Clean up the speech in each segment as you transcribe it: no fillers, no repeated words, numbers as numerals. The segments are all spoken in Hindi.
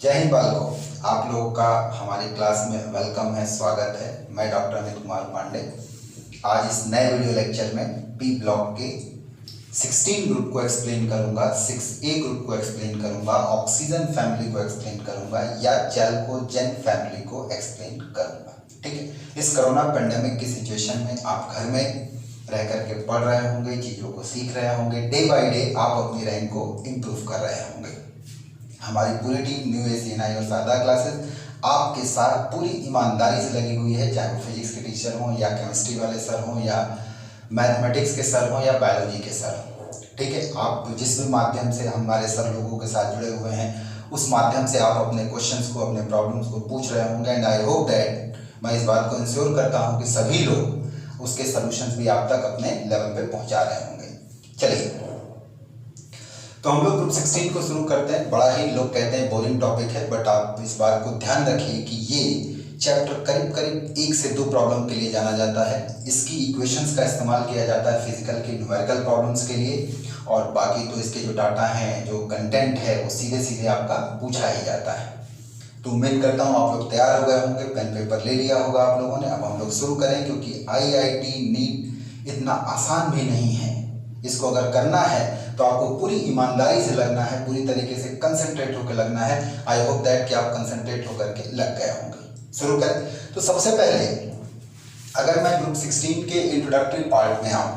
जय हिंद बालकों, आप लोगों का हमारी क्लास में वेलकम है, स्वागत है। मैं डॉक्टर अमित कुमार पांडे आज इस नए वीडियो लेक्चर में पी ब्लॉक के 16 ग्रुप को एक्सप्लेन करूंगा, 6A ग्रुप को एक्सप्लेन करूंगा, ऑक्सीजन फैमिली को एक्सप्लेन करूंगा या चैल्कोजेन फैमिली को एक्सप्लेन करूंगा। ठीक है, इस कोरोना पेंडेमिक की सिचुएशन में आप घर में रह करके पढ़ रहे होंगे, चीज़ों को सीख रहे होंगे, डे बाय डे आप अपनी रैंक को इम्प्रूव कर रहे होंगे। हमारी पूरी टीम न्यू ACNI और सादा क्लासेस आपके साथ पूरी ईमानदारी से लगी हुई है, चाहे वो फिजिक्स के टीचर हों या केमिस्ट्री वाले सर हों या मैथमेटिक्स के सर हों या बायोलॉजी के सर हों। ठीक है, आप जिस भी माध्यम से हमारे सर लोगों के साथ जुड़े हुए हैं उस माध्यम से आप अपने क्वेश्चंस को, अपने प्रॉब्लम्स को पूछ रहे होंगे एंड आई होप दैट मैं इस बात को इंश्योर करता हूँ कि सभी लोग उसके सोल्यूशंस भी आप तक अपने लेवल पे पहुँचा रहे होंगे। चलिए, तो हम लोग ग्रुप 16 को शुरू करते हैं। बड़ा ही लोग कहते हैं बोरिंग टॉपिक है, बट आप इस बात को ध्यान रखिए कि ये चैप्टर करीब करीब 1 से 2 प्रॉब्लम के लिए जाना जाता है। इसकी इक्वेशंस का इस्तेमाल किया जाता है फिजिकल के न्यूमेरिकल प्रॉब्लम्स के लिए, और बाकी तो इसके जो डाटा हैं, जो कंटेंट है, वो सीधे सीधे आपका पूछा ही जाता है। तो उम्मीद करता हूँ आप लोग तैयार हो गए होंगे, पेन पेपर ले लिया होगा आप लोगों ने। अब हम लोग शुरू करें, क्योंकि IIT नीट इतना आसान भी नहीं है। इसको अगर करना है तो आपको पूरी ईमानदारी से लगना है, पूरी तरीके से कंसंट्रेट होकर लगना है। आई होप दैट कि आप कंसंट्रेट होकर के लग गए होंगे। शुरू करें। तो सबसे पहले अगर मैं ग्रुप 16 के इंट्रोडक्टरी पार्ट में आऊँ,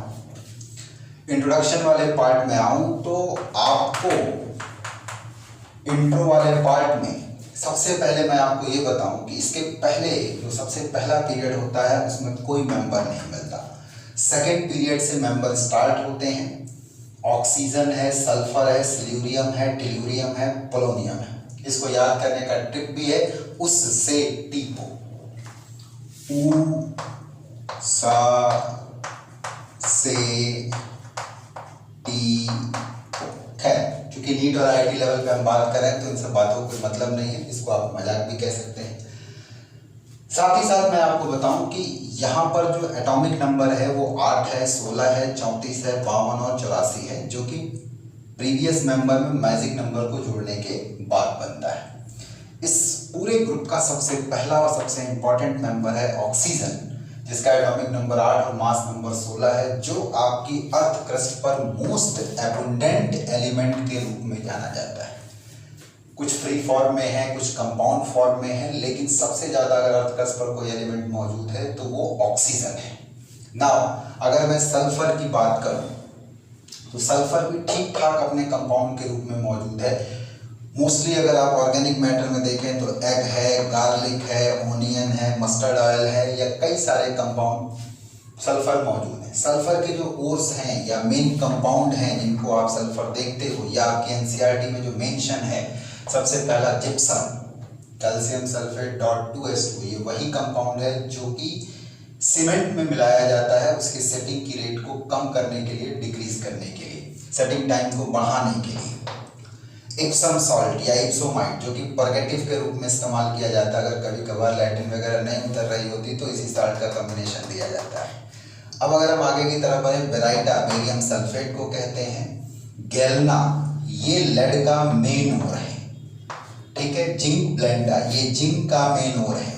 इंट्रोडक्शन वाले पार्ट में आऊँ, तो आपको इंट्रो वाले पार्ट में सबसे पहले मैं आपको ये बताऊं कि इसके पहले जो सबसे पहला पीरियड होता है उसमें कोई मेंबर नहीं मिलता। सेकेंड पीरियड से मेंबर स्टार्ट होते हैं। ऑक्सीजन है, सल्फर है, सिल्यूरियम है, टेल्यूरियम है, पोलोनियम है। इसको याद करने का ट्रिक भी है, उस से टीपो, उ सा से टी। खैर, क्योंकि नीट और IIT लेवल पे हम बात करें तो इन सब बातों का कोई मतलब नहीं है, इसको आप मजाक भी कह सकते हैं। साथ ही साथ मैं आपको बताऊं कि यहाँ पर जो एटॉमिक नंबर है वो 8 है, 16 है, 34 है, 52 और 84 है, जो कि प्रीवियस मेंबर में मैजिक नंबर को जोड़ने के बाद बनता है। इस पूरे ग्रुप का सबसे पहला और सबसे इंपॉर्टेंट मेंबर है ऑक्सीजन, जिसका एटॉमिक नंबर 8 और मास नंबर 16 है, जो आपकी अर्थ क्रस्ट पर मोस्ट एबंडेंट एलिमेंट के रूप में जाना जाता है। कुछ फ्री फॉर्म में है, कुछ कंपाउंड फॉर्म में है, लेकिन सबसे ज्यादा अगर अर्थ क्रस्ट पर कोई एलिमेंट मौजूद है तो वो ऑक्सीजन है। नाउ अगर मैं सल्फर की बात करूं तो सल्फर भी ठीक ठाक अपने कंपाउंड के रूप में मौजूद है। मोस्टली अगर आप ऑर्गेनिक मैटर में देखें तो एग है, गार्लिक है, ओनियन है, मस्टर्ड ऑयल है, या कई सारे कंपाउंड सल्फर मौजूद है। सल्फर के जो ओर्स हैं या मेन कंपाउंड हैं जिनको आप सल्फर देखते हो, या आपके NCERT में जो मेंशन है, सबसे पहला जिप्सम, कैल्शियम सल्फेट .2S2, ये वही कंपाउंड है जो कि सीमेंट में मिलाया जाता है उसके सेटिंग की रेट को कम करने के लिए, डिक्रीज करने के लिए, सेटिंग टाइम को बढ़ाने के लिए। इप्सम सॉल्ट या इप्सोमाइट, जो कि परगेटिव के रूप में इस्तेमाल किया जाता है, अगर कभी कभार लैटिन वगैरह नहीं उतर रही होती तो इसी सॉल्ट का कॉम्बिनेशन दिया जाता है। अब अगर हम आगे की तरफ बढ़े, बेराइटा, बेरियम सल्फेट को कहते हैं। गैल्ना, ये लेड का मेन ओर है। ठीक है, जिंक ब्लेंडा, ये जिंक का मेन ओर है।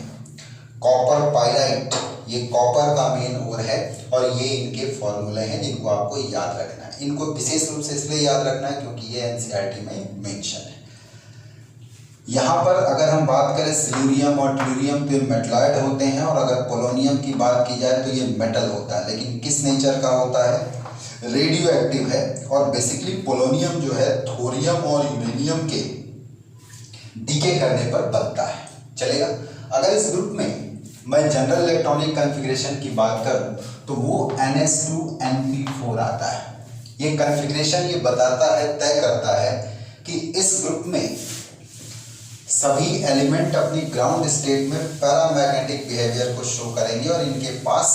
कॉपर पाइराइट, ये कॉपर का मेन ओर है, और ये इनके फॉर्मूले हैं जिनको आपको याद रखना है। इनको विशेष रूप से इसलिए याद रखना है क्योंकि ये NCERT में मेंशन है। यहाँ पर अगर हम बात करें सिल्यूरियम और टेल्यूरियम, तो ये मेटलॉइड होते हैं, और अगर पोलोनियम की बात की जाए तो ये मेटल होता है, लेकिन किस नेचर का होता है? रेडियो एक्टिव है। और बेसिकली पोलोनियम जो है थोरियम और यूरेनियम के डीके करने पर बनता है। चलेगा। अगर इस ग्रुप में मैं जनरल इलेक्ट्रॉनिक कॉन्फ़िगरेशन की बात करूं तो वो NH2NP4 आता है। ये कॉन्फ़िगरेशन ये बताता है, तय करता है कि इस ग्रुप में सभी एलिमेंट अपनी ग्राउंड स्टेट में पैरामैग्नेटिक बिहेवियर को शो करेंगे और इनके पास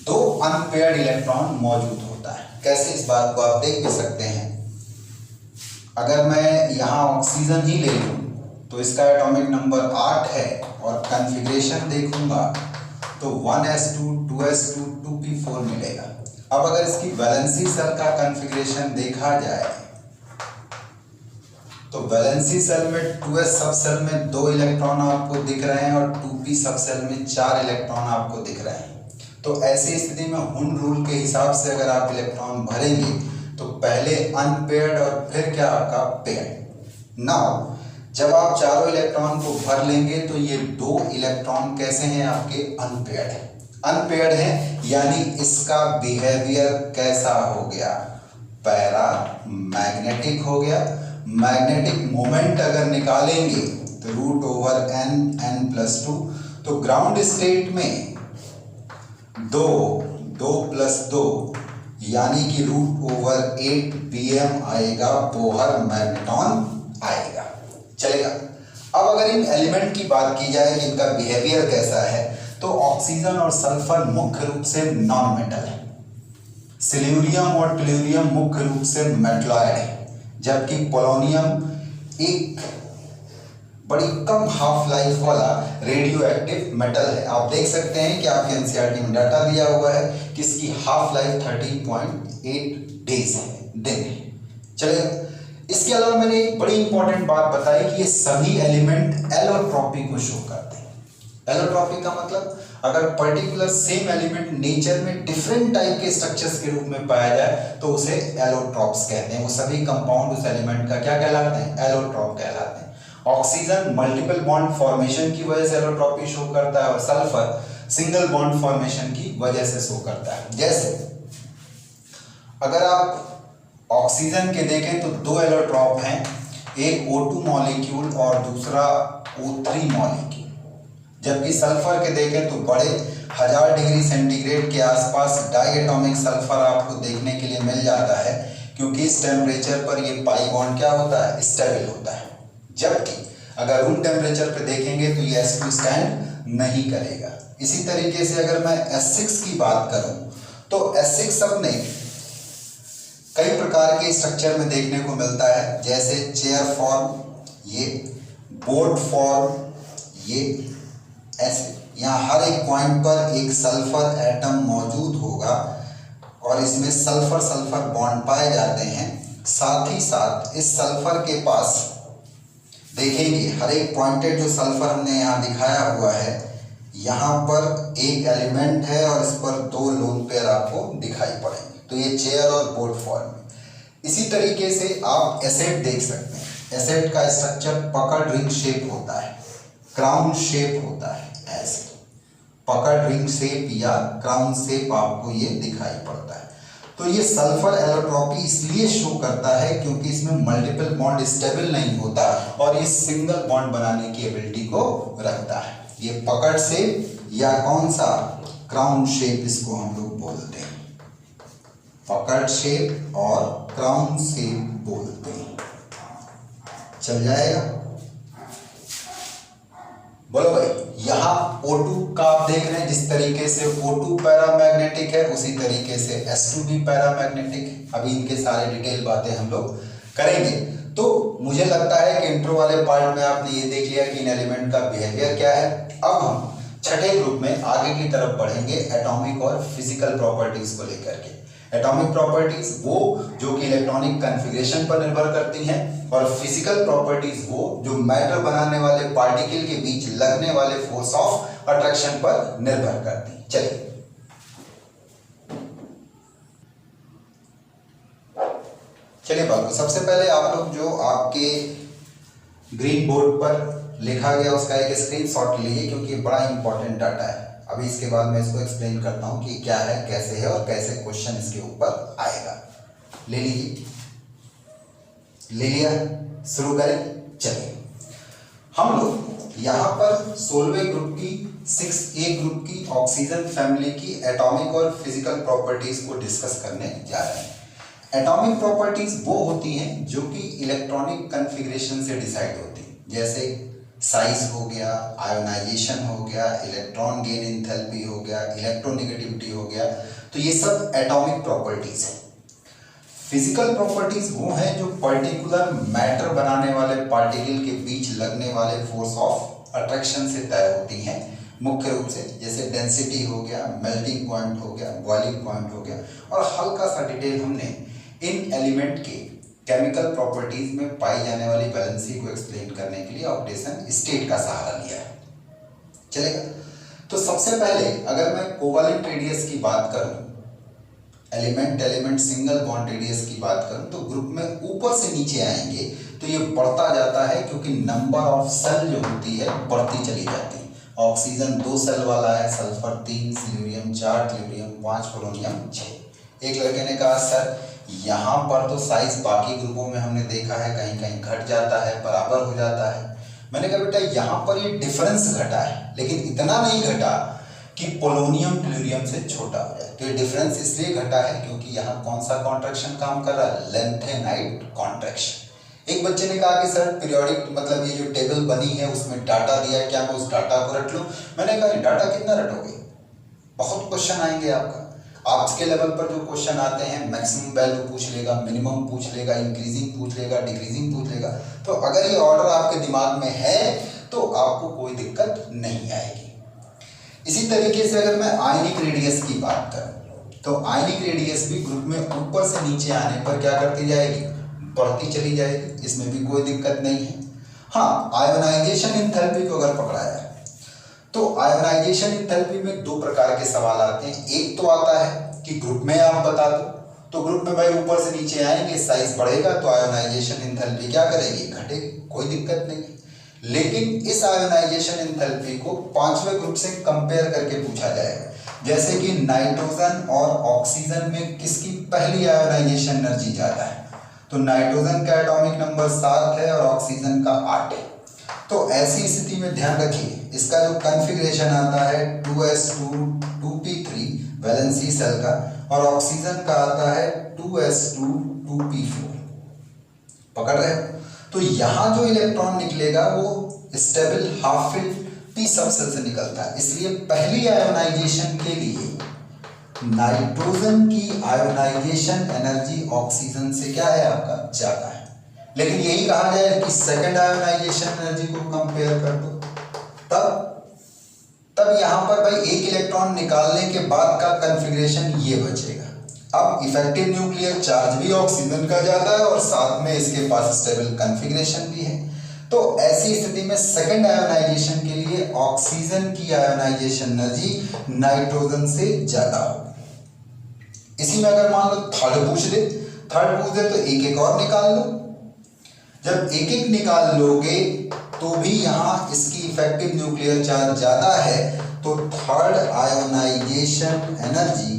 2 अनपेयर्ड इलेक्ट्रॉन मौजूद होता है। कैसे, इस बात को आप देख भी सकते हैं। अगर मैं यहाँ ऑक्सीजन ही ले लूँ तो इसका एटॉमिक नंबर 8 है, और कॉन्फ़िगरेशन देखूंगा तो 1s2 2s2 2p4 मिलेगा। अब अगर इसकी वैलेंसी सेल का कॉन्फ़िगरेशन देखा जाए तो वैलेंसी सेल में 2s सब सेल में 2 इलेक्ट्रॉन आपको दिख रहे हैं और 2p सब सेल में 4 इलेक्ट्रॉन आपको दिख रहे हैं। तो ऐसी स्थिति में हुन रूल के हिसाब से अगर आप इलेक्ट्रॉन भरेंगे तो पहले अनपेयर्ड और फिर क्या आपका पेयर्ड। नाउ जब आप चारों इलेक्ट्रॉन को भर लेंगे तो ये 2 इलेक्ट्रॉन कैसे हैं आपके अनपेयर्ड हैं। अनपेयर्ड है यानी इसका बिहेवियर कैसा हो गया, पैरा मैग्नेटिक हो गया। मैग्नेटिक मोमेंट अगर निकालेंगे तो √n+2, तो ग्राउंड स्टेट में 2 + 2 यानी कि √8 pm आएगा, बोहर मैग्नेटॉन आएगा। चलेगा। अब अगर इन एलिमेंट की बात की जाए कि इनका बिहेवियर कैसा है, तो ऑक्सीजन और सल्फर मुख्य रूप से नॉन मेटल है, सिल्यूरियम और टेल्यूरियम मुख्य रूप से मेटलॉयड है, जबकि पोलोनियम एक बड़ी कम हाफ लाइफ वाला रेडियो एक्टिव मेटल है। आप देख सकते हैं कि आपके एनसीईआरटी में डाटा दिया हुआ है कि इसकी हाफ लाइफ 13.8 डेज है, दिन है। चलेगा। इसके अलावा मैंने एक बड़ी इंपॉर्टेंट बात बताई कि ये सभी एलिमेंट एलोट्रॉपी को शो करते हैं। एलोट्रॉपी का मतलब अगर पर्टिकुलर सेम एलिमेंट नेचर में डिफरेंट टाइप के स्ट्रक्चर्स के रूप में पाया जाए तो उसे एलोट्रॉप्स कहते हैं। वो सभी कंपाउंड उस एलिमेंट का क्या कहलाते हैं, एलोट्रॉप कहलाते हैं। ऑक्सीजन मल्टीपल बॉन्ड फॉर्मेशन की वजह से एलोट्रॉपी शो करता है और सल्फर सिंगल बॉन्ड फॉर्मेशन की वजह से शो करता है। जैसे अगर आप ऑक्सीजन के देखें तो 2 एलोट्रॉप हैं, एक O2 मॉलिक्यूल और दूसरा O3 मॉलिक्यूल। जबकि सल्फर के देखें तो बड़े 1000 डिग्री सेंटीग्रेड के आसपास डाई एटॉमिक सल्फर आपको देखने के लिए मिल जाता है, क्योंकि इस टेम्परेचर पर ये पाई बॉन्ड क्या होता है, स्टेबल होता है। जबकि अगर रूम टेम्परेचर पे देखेंगे तो ये sp स्टैंड नहीं करेगा। इसी तरीके से अगर मैं S6 की बात करूं तो S6 अपने कई प्रकार के स्ट्रक्चर में देखने को मिलता है, जैसे चेयर फॉर्म, ये बोर्ड फॉर्म, ये ऐसे। यहाँ हर एक पॉइंट पर एक सल्फर एटम मौजूद होगा और इसमें सल्फर सल्फर बॉन्ड पाए जाते हैं। साथ ही साथ इस सल्फर के पास देखेंगे हर एक पॉइंटेड जो सल्फर हमने यहाँ दिखाया हुआ है, यहाँ पर एक एलिमेंट है और इस पर 2 लोन पेयर आपको दिखाई पड़ेंगे। तो ये चेयर और बोर्ड फॉर्म है। इसी तरीके से आप एसेट देख सकते हैं। एसेट का स्ट्रक्चर पकड़ रिंग शेप होता है, क्राउन शेप होता है, ऐसे पकड़ रिंग शेप या क्राउन शेप आपको ये दिखाई पड़ता है। तो ये सल्फर एलोट्रॉपी इसलिए शो करता है क्योंकि इसमें मल्टीपल बॉन्ड स्टेबल नहीं होता और ये सिंगल बॉन्ड बनाने की एबिलिटी को रखता है। ये पकड़ शेप या कौन सा क्राउन शेप इसको हम लोग बोलते हैं, पकड़ शेप और क्राउन शेप बोलते हैं। चल जाएगा। बोलो भाई, यहाँ O2 का आप देख रहे हैं, जिस तरीके से O2 पैरामैग्नेटिक है उसी तरीके से S2 भी पैरामैग्नेटिक है। अभी इनके सारे डिटेल बातें हम लोग करेंगे। तो मुझे लगता है कि इंट्रो वाले पार्ट में आपने ये देख लिया कि इन एलिमेंट का बिहेवियर क्या है। अब हम छठे ग्रुप में आगे की तरफ बढ़ेंगे, एटॉमिक और फिजिकल प्रॉपर्टीज को लेकर के। एटॉमिक प्रॉपर्टीज वो जो कि इलेक्ट्रॉनिक कॉन्फ़िगरेशन पर निर्भर करती हैं, और फिजिकल प्रॉपर्टीज वो जो मैटर बनाने वाले पार्टिकल के बीच लगने वाले फोर्स ऑफ अट्रैक्शन पर निर्भर करती हैं। चलिए बाबू, सबसे पहले आप लोग जो आपके ग्रीन बोर्ड पर लिखा गया उसका एक स्क्रीनशॉट लीजिए, क्योंकि ये बड़ा इंपॉर्टेंट डाटा है। अभी इसके बाद मैं इसको एक्सप्लेन करता हूँ कि क्या है, कैसे है और कैसे क्वेश्चन इसके ऊपर आएगा। ले लीजिए, ले लिया, शुरू करें। चलिए, हम लोग यहाँ पर 16वें ग्रुप की 6A ग्रुप की ऑक्सीजन फैमिली की एटॉमिक और फिजिकल प्रॉपर्टीज को डिस्कस करने जा रहे हैं। एटॉमिक प्रॉपर्टीज वो होती हैं जो कि इलेक्ट्रॉनिक कॉन्फ़िगरेशन से डिसाइड होती हैं, जैसे साइज हो गया, आयोनाइजेशन हो गया, इलेक्ट्रॉन गेन एंथैल्पी हो गया, इलेक्ट्रोनेगेटिविटी हो गया। तो ये सब एटॉमिक प्रॉपर्टीज हैं। फिजिकल प्रॉपर्टीज वो हैं जो पर्टिकुलर मैटर बनाने वाले पार्टिकल के बीच लगने वाले फोर्स ऑफ अट्रैक्शन से तय होती हैं, मुख्य रूप से जैसे डेंसिटी हो गया, मेल्टिंग पॉइंट हो गया, बॉइलिंग पॉइंट हो गया। और हल्का सा डिटेल हमने इन एलिमेंट के केमिकल प्रॉपर्टीज में पाई जाने वाली वैलेंसी को एक्सप्लेन करने के लिए ऑक्सीडेशन स्टेट का सहारा लिया है। चलेगा। तो सबसे पहले अगर मैं कोवैलेंट रेडियस की बात करूं, element element single bond radius की बात करूं, तो ग्रुप में ऊपर से नीचे आएंगे तो ये बढ़ता जाता है, क्योंकि नंबर ऑफ सेल जो होती है बढ़ती चली जाती है। ऑक्सीजन 2 सेल वाला है, सल्फर 3, सिल्यूरियम 4, ट्यूरियम 5, पोलोनियम 6। एक लड़के ने कहा सर यहाँ पर तो साइज बाकी ग्रुपों में हमने देखा है कहीं कहीं घट जाता है, बराबर हो जाता है। मैंने कहा बेटा यहाँ पर ये डिफरेंस घटा है, लेकिन इतना नहीं घटा कि पोलोनियम ट्यूरियम से छोटा हो जाए। तो ये डिफरेंस इसलिए घटा है क्योंकि यहाँ कौन सा कॉन्ट्रैक्शन काम कर रहा है, लेंथेनाइड कॉन्ट्रैक्शन। एक बच्चे ने कहा कि सर पीरियोडिक मतलब ये जो टेबल बनी है उसमें डाटा दिया है, क्या मैं उस डाटा को रट लूँ? मैंने कहा डाटा कितना रटोगे, बहुत क्वेश्चन आएंगे आपका। आज के लेवल पर जो क्वेश्चन आते हैं मैक्सिमम वैल्यू पूछ लेगा, मिनिमम पूछ लेगा, इंक्रीजिंग पूछ लेगा, डिक्रीजिंग पूछ लेगा। तो अगर ये ऑर्डर आपके दिमाग में है तो आपको कोई दिक्कत नहीं आएगी। इसी तरीके से अगर मैं आयनिक रेडियस की बात करूं तो आयनिक रेडियस भी ग्रुप में ऊपर से नीचे आने पर क्या करती जाएगी, बढ़ती चली जाएगी। इसमें भी कोई दिक्कत नहीं है। हाँ, आयोनाइजेशन एंथैल्पी को अगर पकड़ा जाए तो आयोनाइजेशन एंथैल्पी में 2 प्रकार के सवाल आते हैं। एक तो आता है कि ग्रुप में आप बता दो, तो ग्रुप में भाई ऊपर से नीचे आएंगे, साइज बढ़ेगा तो आयोनाइजेशन एंथैल्पी क्या करेगी, घटेगी, कोई दिक्कत नहीं। लेकिन इस आयोनाइजेशन एंथैल्पी को 5वें ग्रुप से कंपेयर करके पूछा जाएगा, जैसे कि नाइट्रोजन और ऑक्सीजन में किसकी पहली आयोनाइजेशन एनर्जी ज्यादा है, तो नाइट्रोजन का एटॉमिक नंबर 7 है और ऑक्सीजन का 8 है। तो ऐसी स्थिति में ध्यान रखिए इसका जो कॉन्फ़िगरेशन आता है 2s2 2p3 वैलेंसी सेल का, और ऑक्सीजन का आता है 2s2 2p4। पकड़ रहे हो? तो यहाँ जो इलेक्ट्रॉन निकलेगा वो stable half filled p subshell से निकलता है। इसलिए पहली आयोनाइजेशन के लिए नाइट्रोजन की आयोनाइजेशन एनर्जी ऑक्सीजन से क्या है, आपका ज्यादा है। लेकिन यही कहा जाए कि सेकंड आयोनाइजेशन एनर्जी को कंपेयर कर दो, तब यहां पर भाई एक इलेक्ट्रॉन निकालने के बाद का कॉन्फ़िगरेशन ये बचेगा। अब इफेक्टिव न्यूक्लियर चार्ज भी ऑक्सीजन का ज्यादा है और साथ में इसके पास स्टेबल कॉन्फ़िगरेशन भी है। तो ऐसी स्थिति में सेकंड आयोनाइजेशन के लिए ऑक्सीजन की आयोनाइजेशन एनर्जी नाइट्रोजन से ज्यादा होगी। इसी में अगर मान लो थर्ड पूछ दे तो एक एक और निकाल लो। जब एक एक निकाल लोगे तो भी यहाँ इसकी इफेक्टिव न्यूक्लियर चार्ज ज्यादा है, तो थर्ड आयोनाइजेशन एनर्जी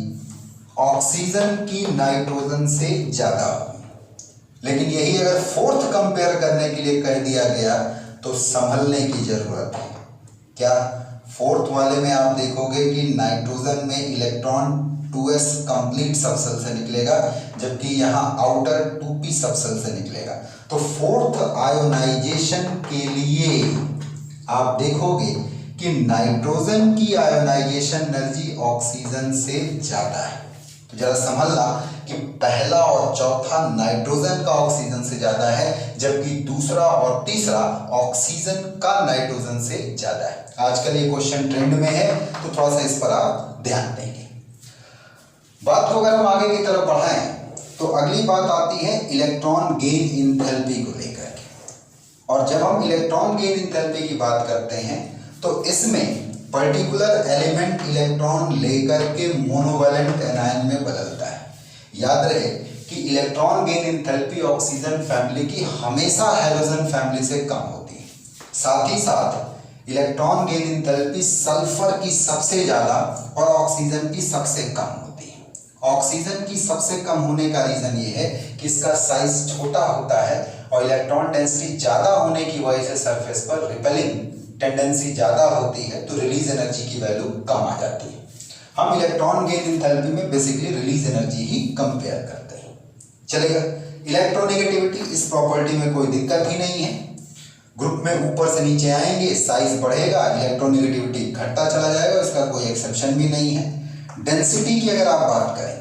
ऑक्सीजन की नाइट्रोजन से ज्यादा होगी। लेकिन यही अगर फोर्थ कंपेयर करने के लिए कह दिया गया तो संभलने की जरूरत है। क्या फोर्थ वाले में आप देखोगे कि नाइट्रोजन में इलेक्ट्रॉन 2s कंप्लीट सबसेल से निकलेगा, जबकि यहाँ आउटर 2p सबसेल से निकलेगा। तो फोर्थ आयोनाइजेशन के लिए आप देखोगे कि नाइट्रोजन की आयोनाइजेशन एनर्जी ऑक्सीजन से ज्यादा है। तो जरा समझना कि पहला और चौथा नाइट्रोजन का ऑक्सीजन से ज्यादा है, जबकि दूसरा और तीसरा ऑक्सीजन का नाइट्रोजन से ज्यादा है। आजकल ये क्वेश्चन ट्रेंड में है, तो थोड़ा सा इस पर आप ध्यान देंगे। बात को अगर हम आगे की तरफ बढ़ाएं तो अगली बात आती है इलेक्ट्रॉन गेन एंथैल्पी को लेकर के। और जब हम इलेक्ट्रॉन गेन एंथैल्पी की बात करते हैं तो इसमें पर्टिकुलर एलिमेंट इलेक्ट्रॉन लेकर के मोनोवैलेंट एनायन में बदलता है। याद रहे कि electron gain enthalpy oxygen family की हमेशा हैलोजन फैमिली से कम होती है। साथ ही साथ इलेक्ट्रॉन गेन एंथैल्पी सल्फर की सबसे ज्यादा और ऑक्सीजन की सबसे कम होती है। ऑक्सीजन की सबसे कम होने का रीजन ये है कि इसका साइज छोटा होता है और इलेक्ट्रॉन डेंसिटी ज्यादा होने की वजह से सरफेस पर रिपेलिंग टेंडेंसी ज्यादा होती है, तो रिलीज एनर्जी की वैल्यू कम आ जाती है। हम इलेक्ट्रॉन गेन एंथैल्पी में बेसिकली रिलीज एनर्जी ही कंपेयर करते हैं। चलेगा। इलेक्ट्रोनेगेटिविटी, इस प्रॉपर्टी में कोई दिक्कत ही नहीं है। ग्रुप में ऊपर से नीचे आएंगे, साइज बढ़ेगा, इलेक्ट्रोनेगेटिविटी घटता चला जाएगा, इसका कोई एक्सेप्शन भी नहीं है। डेंसिटी की अगर आप बात करें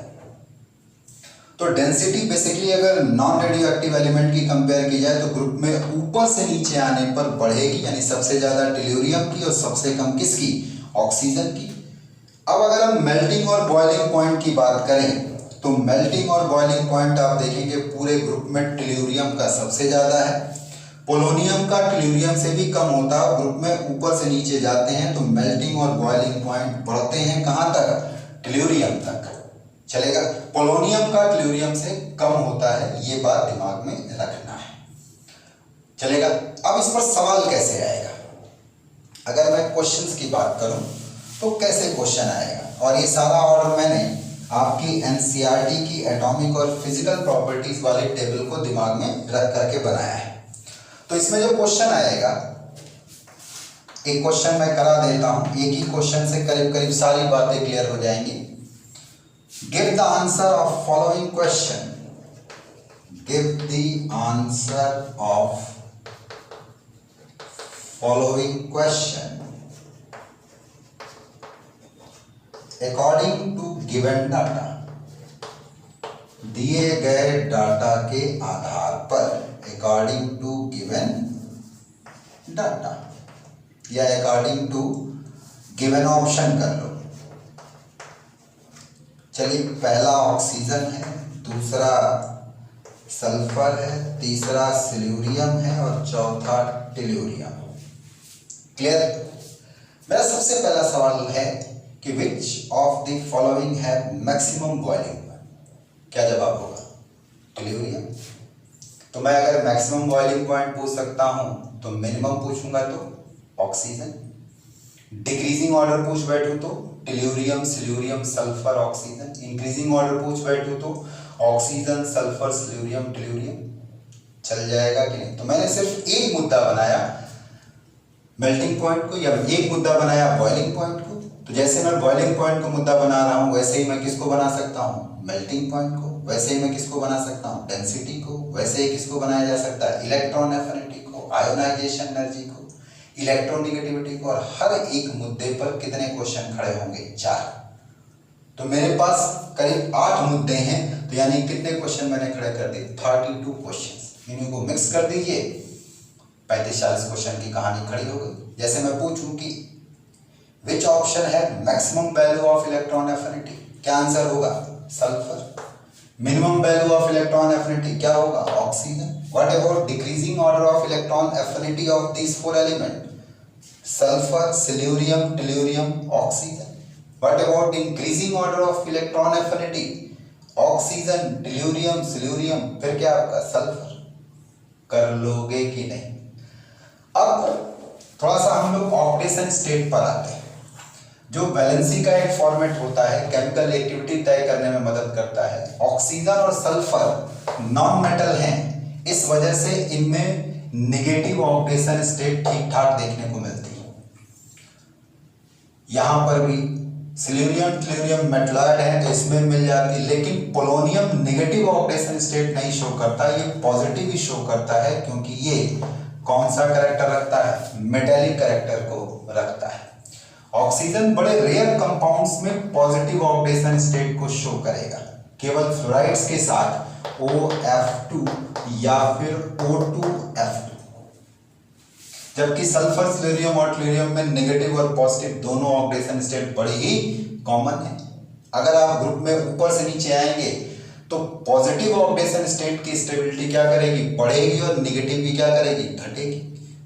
तो डेंसिटी बेसिकली अगर नॉन रेडियो एक्टिव एलिमेंट की कंपेयर की जाए तो ग्रुप में ऊपर से नीचे आने पर बढ़ेगी, यानी सबसे ज्यादा टेल्यूरियम की और सबसे कम किसकी, ऑक्सीजन की। अब अगर हम मेल्टिंग और बॉइलिंग पॉइंट की बात करें तो मेल्टिंग और बॉइलिंग पॉइंट आप देखेंगे पूरे ग्रुप में टेल्यूरियम का सबसे ज़्यादा है। पोलोनियम का टेल्यूरियम से भी कम होता है, ग्रुप में ऊपर से नीचे जाते हैं तो मेल्टिंग और बॉइलिंग पॉइंट बढ़ते हैं कहाँ तक, टेल्यूरियम तक। चलेगा, पोलोनियम का टेल्यूरियम से कम होता है, ये बात दिमाग में रखना है। चलेगा, अब इस पर सवाल कैसे आएगा, अगर मैं क्वेश्चंस की बात करूं तो कैसे क्वेश्चन आएगा, और ये सारा ऑर्डर मैंने आपकी एनसीईआरटी की एटॉमिक और फिजिकल प्रॉपर्टीज वाले टेबल को दिमाग में रख करके बनाया है। तो इसमें जो क्वेश्चन आएगा, एक क्वेश्चन मैं करा देता हूं, एक ही क्वेश्चन से करीब करीब सारी बातें क्लियर हो जाएंगी। Give the answer of following question, give the answer of following question according to given data, दिए गए डाटा के आधार पर, अकॉर्डिंग टू गिवन डाटा या अकॉर्डिंग टू गिवन ऑप्शन कर लो। चलिए, पहला ऑक्सीजन है, दूसरा सल्फर है, तीसरा सिल्यूरियम है और चौथा टेल्यूरियम। क्लियर? मेरा सबसे पहला सवाल है कि which of the following have maximum boiling point, क्या जवाब होगा, टेल्यूरियम। तो मैं अगर मैक्सिमम बॉइलिंग पॉइंट पूछ सकता हूं तो मिनिमम पूछूंगा तो ऑक्सीजन, डिक्रीजिंग ऑर्डर पूछ बैठूं तो tellurium, selenium, sulphur, oxygen, increasing order पूछ बैठूं तो ऑक्सीजन, सल्फर, सिल्यूरियम, टेल्यूरियम। चल जाएगा कि नहीं? तो मैंने सिर्फ एक मुद्दा बनाया मेल्टिंग पॉइंट को, या एक मुद्दा बनाया बॉइलिंग पॉइंट को। तो जैसे मैं बॉइलिंग पॉइंट को मुद्दा बना रहा हूं, वैसे ही मैं किसको बना सकता हूं, मेल्टिंग पॉइंट को। वैसे ही मैं किसको बना सकता हूं, डेंसिटी को। वैसे ही किसको बनाया जा सकता है, इलेक्ट्रॉन एफिनिटी को, आयोनाइजेशन एनर्जी को, इलेक्ट्रोनेगेटिविटी को। और हर एक मुद्दे पर कितने क्वेश्चन खड़े होंगे, 4। तो मेरे पास करीब 8 मुद्दे हैं, तो यानी कितने क्वेश्चन मैंने खड़े कर दिए, 32 क्वेश्चन। इन्हीं को मिक्स कर दीजिए, 35-40 क्वेश्चन की कहानी खड़ी हो गई। जैसे मैं पूछूं कि विच ऑप्शन है maximum value of electron affinity, क्या आंसर होगा, sulphur. Minimum value of electron affinity क्या होगा, oxygen. What about decreasing order of electron एफिनिटी ऑफ दीस 4 element, sulphur, selenium, tellurium, oxygen. What about increasing order of electron affinity, oxygen, tellurium, selenium, फिर क्या आपका सल्फर। कर लोगे कि नहीं? अब थोड़ा सा हम लोग ऑक्सीडेशन स्टेट पर आते हैं। जो वैलेंसी का एक फॉर्मेट होता है, केमिकल एक्टिविटी तय करने में मदद करता है। ऑक्सीजन और सल्फर नॉन मेटल हैं, इस वजह से इनमें नेगेटिव ऑक्सीडेशन स्टेट ठीक ठाक देखने को मिलती है। यहां पर भी सिल्यूरियम, टेल्यूरियम मेटलॉइड है तो इसमें मिल जाती है, लेकिन पोलोनियम नेगेटिव ऑक्सीडेशन स्टेट नहीं शो करता, ये पॉजिटिव ही शो करता है, क्योंकि ये कौन सा कैरेक्टर रखता है, मेटेलिक कैरेक्टर को रखता है। ऑक्सीजन बड़े रेयर कंपाउंड्स में पॉजिटिव ऑक्सीडेशन स्टेट को शो करेगा, केवल फ्लोराइड्स के साथ OF2 या फिर O2F2। जबकि सल्फर, सिल्यूरियम और टेल्यूरियम में नेगेटिव और पॉजिटिव दोनों ऑक्सीडेशन स्टेट बड़े ही कॉमन है। अगर आप ग्रुप में ऊपर से नीचे आएंगे तो पॉजिटिव ऑक्सीडेशन स्टेट की स्टेबिलिटी क्या करेगी, बढ़ेगी, और नेगेटिव की क्या करेगी, घटेगी।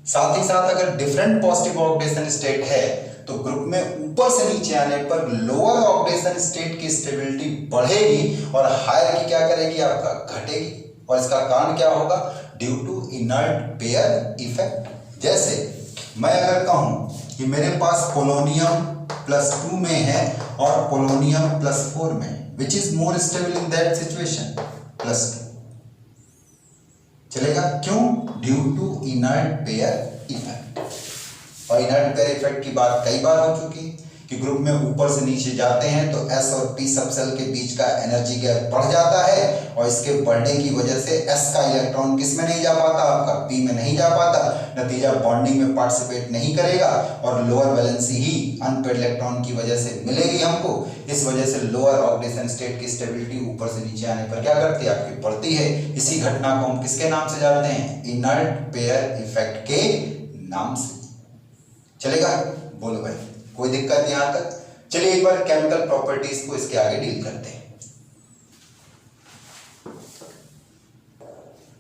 साथ ही साथ अगर डिफरेंट पॉजिटिव ऑक्सीडेशन स्टेट है तो ग्रुप में ऊपर से नीचे आने पर लोअर ऑक्सीडेशन स्टेट की स्टेबिलिटी बढ़ेगी और हायर की क्या करेगी, आपका घटेगी। और इसका कारण क्या होगा, due to inert pair effect. जैसे मैं अगर कहूं कि मेरे पास पोलोनियम +2 में है और पोलोनियम +4 में, which is more stable in that situation, +2 चलेगा। क्यों, due to inert pair effect. और इनर्ट पेयर इफेक्ट की बात कई बार हो चुकी है कि ग्रुप में ऊपर से नीचे जाते हैं तो S और P सबसेल के बीच का एनर्जी गैप बढ़ जाता है, और इसके बढ़ने की वजह से S का इलेक्ट्रॉन किस में नहीं जा पाता, आपका P में नहीं जा पाता, नतीजा बॉन्डिंग में पार्टिसिपेट नहीं करेगा, और लोअर वैलेंसी ही अनपेड इलेक्ट्रॉन की वजह से मिलेगी हमको। इस वजह से लोअर ऑक्सीडेशन स्टेट की स्टेबिलिटी ऊपर से नीचे आने पर क्या करती है, आपकी बढ़ती है। इसी घटना को हम किसके नाम से जानते हैं, इनर्ट पेयर इफेक्ट के नाम से। चलेगा, बोलो भाई, कोई दिक्कत नहीं यहां तक? चलिए एक बार केमिकल प्रॉपर्टीज को इसके आगे डील करते हैं।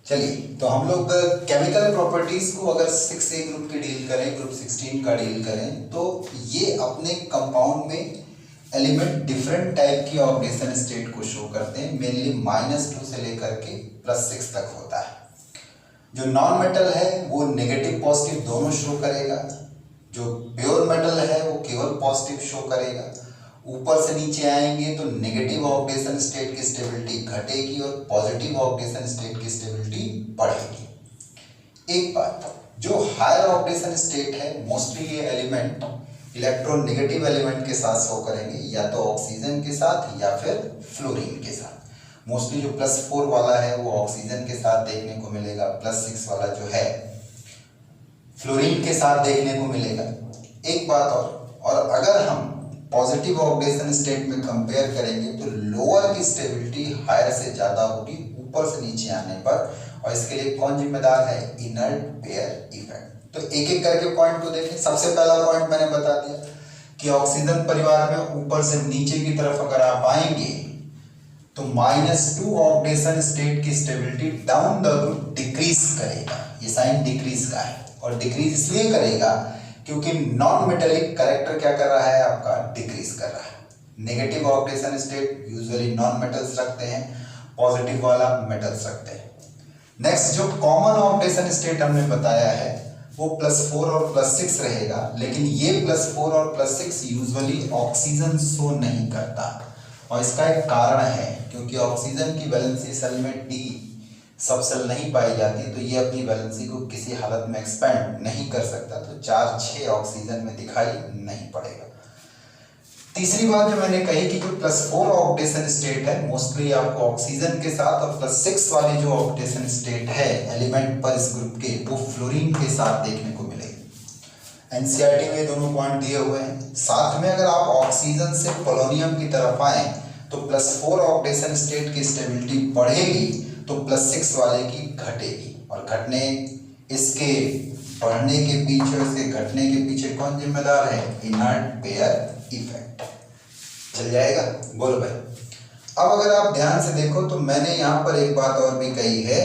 चलिए, तो हम लोग केमिकल प्रॉपर्टीज को अगर 6A ग्रुप की डील करें, ग्रुप 16 का डील करें, तो ये अपने कंपाउंड में एलिमेंट डिफरेंट टाइप की ऑक्सीडेशन स्टेट को शो करते हैं। मेनली -2 से लेकर के +6 तक होता है। जो नॉन मेटल है वो नेगेटिव पॉजिटिव दोनों शो करेगा, जो प्योर मेटल है वो केवल पॉजिटिव शो करेगा। ऊपर से नीचे आएंगे तो नेगेटिव ऑक्सीडेशन स्टेट की स्टेबिलिटी घटेगी और पॉजिटिव ऑक्सीडेशन स्टेट की स्टेबिलिटी बढ़ेगी। एक बात, जो हायर ऑक्सीडेशन स्टेट है मोस्टली ये एलिमेंट इलेक्ट्रोनेगेटिव एलिमेंट के साथ शो करेंगे, या तो ऑक्सीजन के साथ या फिर फ्लोरीन के साथ। मोस्टली जो +4 वाला है वो ऑक्सीजन के साथ देखने को मिलेगा, +6 वाला जो है फ्लोरीन के साथ देखने को मिलेगा। एक बात और अगर हम पॉजिटिव ऑक्सीडेशन स्टेट में कंपेयर करेंगे तो लोअर की स्टेबिलिटी हायर से ज्यादा होगी ऊपर से नीचे आने पर, और इसके लिए कौन जिम्मेदार है? Inert pair effect. तो एक एक करके पॉइंट को देखें। सबसे पहला पॉइंट मैंने बता दिया कि ऑक्सीजन परिवार में ऊपर से नीचे की तरफ अगर आप आएंगे तो -2 ऑक्सीडेशन स्टेट की stability down the group decrease करेगा। ये साइन डिक्रीज का है, और डिक्रीज इसलिए करेगा क्योंकि नॉन मेटेलिक कैरेक्टर क्या कर रहा है? आपका डिक्रीज कर रहा है। Negative oxidation state usually non metals रखते हैं, पॉजिटिव वाला मेटल्स रखते हैं। नेक्स्ट, जो कॉमन ऑक्सीडेशन स्टेट हमने बताया है वो +4 और +6 रहेगा, लेकिन ये +4 और +6 यूजुअली ऑक्सीजन शो नहीं करता, और इसका एक कारण है क्योंकि ऑक्सीजन की वैलेंसी सेल में D सब सेल नहीं पाई जाती, तो ये अपनी वैलेंसी को किसी हालत में एक्सपेंड नहीं कर सकता, तो 4-6 ऑक्सीजन में दिखाई नहीं पड़ेगा। तीसरी बात जो मैंने कही कि जो +4 ऑक्सीडेशन स्टेट है मोस्टली आपको ऑक्सीजन के साथ, और +6 वाली जो ऑक्सीडेशन स्टेट है एलिमेंट पर इस ग्रुप के, वो फ्लोरीन के साथ देखने को मिलेगी। एनसीईआरटी में दोनों पॉइंट दिए हुए हैं। साथ में अगर आप ऑक्सीजन से पोलोनियम की तरफ आए तो +4 ऑक्सीडेशन स्टेट की स्टेबिलिटी बढ़ेगी तो +6 वाले की घटेगी, और घटने इसके बढ़ने के पीछे, इसके घटने के पीछे कौन जिम्मेदार है? Inert pair effect. चल जाएगा? बोलो भाई। अब अगर आप ध्यान से देखो तो मैंने यहाँ पर एक बात और भी कही है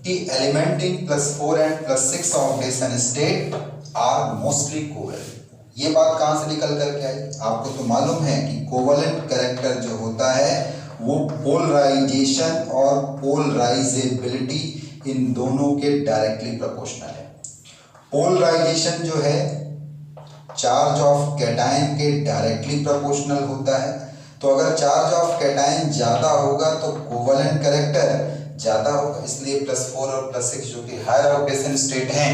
कि element in +4 and +6 oxidation state are mostly covalent. ये बात कहाँ से निकल करके आई? आपको तो मालूम है कि कोवेलेंट कैरेक्टर जो होता है वो पोलराइजेशन और पोलराइजेबिलिटी इन दोनों के डायरेक्टली प्रोपोर्शनल है। पोलराइजेशन जो है चार्ज ऑफ कैटायन के डायरेक्टली प्रोपोर्शनल होता है, तो अगर चार्ज ऑफ कैटायन ज्यादा होगा तो कोवेलेंट कैरेक्टर ज्यादा होगा, इसलिए +4 और +6 जो कि हायर ऑक्सीडेशन स्टेट हैं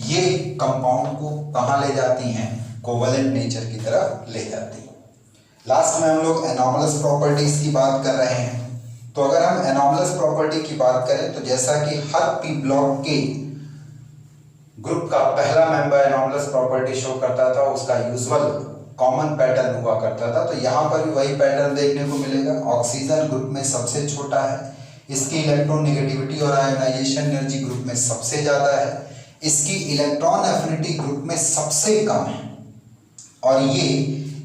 ये कंपाउंड को कहाँ ले जाती हैं? कोवेलेंट नेचर की तरफ ले जाती हैं। लास्ट में हम लोग एनॉमलस प्रॉपर्टीज की बात कर रहे हैं। तो अगर हम एनॉमलस प्रॉपर्टी की बात करें तो जैसा कि हर पी ब्लॉक के ग्रुप का पहला मेंबर एनॉमलस प्रॉपर्टी शो करता था, उसका यूजुअल कॉमन पैटर्न हुआ करता था, तो यहाँ पर भी वही पैटर्न देखने को मिलेगा। ऑक्सीजन ग्रुप में सबसे छोटा है, इसकी इलेक्ट्रॉन नेगेटिविटी और आयोनाइजेशन एनर्जी ग्रुप में सबसे ज्यादा है, इसकी इलेक्ट्रॉन एफिनिटी ग्रुप में सबसे कम है, और ये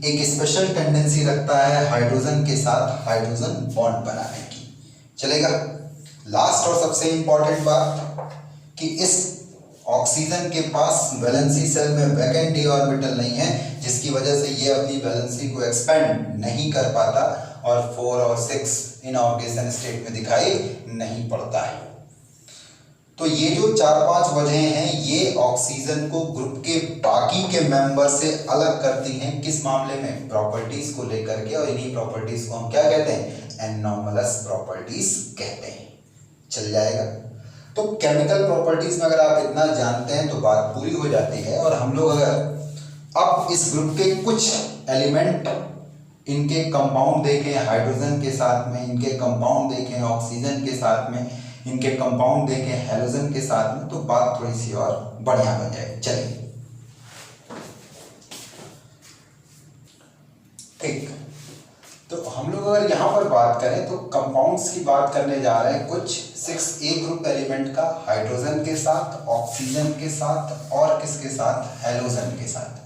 एक स्पेशल टेंडेंसी रखता है हाइड्रोजन के साथ हाइड्रोजन बॉन्ड बनाने की। चलेगा? लास्ट और सबसे इंपॉर्टेंट बात कि इस ऑक्सीजन के पास वैलेंसी सेल में वैकेंट d ऑर्बिटल नहीं है, जिसकी वजह से ये अपनी वैलेंसी को एक्सपेंड नहीं कर पाता और 4 और 6 इन ऑक्सीजन स्टेट में दिखाई नहीं पड़ता है। तो ये जो 4-5 वजह हैं ये ऑक्सीजन को ग्रुप के बाकी के मेंबर से अलग करती हैं। किस मामले में? प्रॉपर्टीज को लेकर के, और इन्हीं प्रॉपर्टीज को हम क्या कहते हैं? एनॉमलस प्रॉपर्टीज कहते हैं। चल जाएगा? तो केमिकल प्रॉपर्टीज में अगर आप इतना जानते हैं तो बात पूरी हो जाती है। और हम लोग अगर अब इस ग्रुप के कुछ एलिमेंट, इनके कंपाउंड देखें हाइड्रोजन के साथ में, इनके कंपाउंड देखें ऑक्सीजन के साथ में, इनके कंपाउंड देखें हैलोजन के साथ में, तो बात थोड़ी सी और बढ़िया बन जाएगी। चलिए, ठीक। तो हम लोग अगर यहाँ पर बात करें तो कंपाउंड्स की बात करने जा रहे हैं कुछ 6A ग्रुप एलिमेंट का, हाइड्रोजन के साथ, ऑक्सीजन के साथ और किसके साथ? हैलोजन के साथ।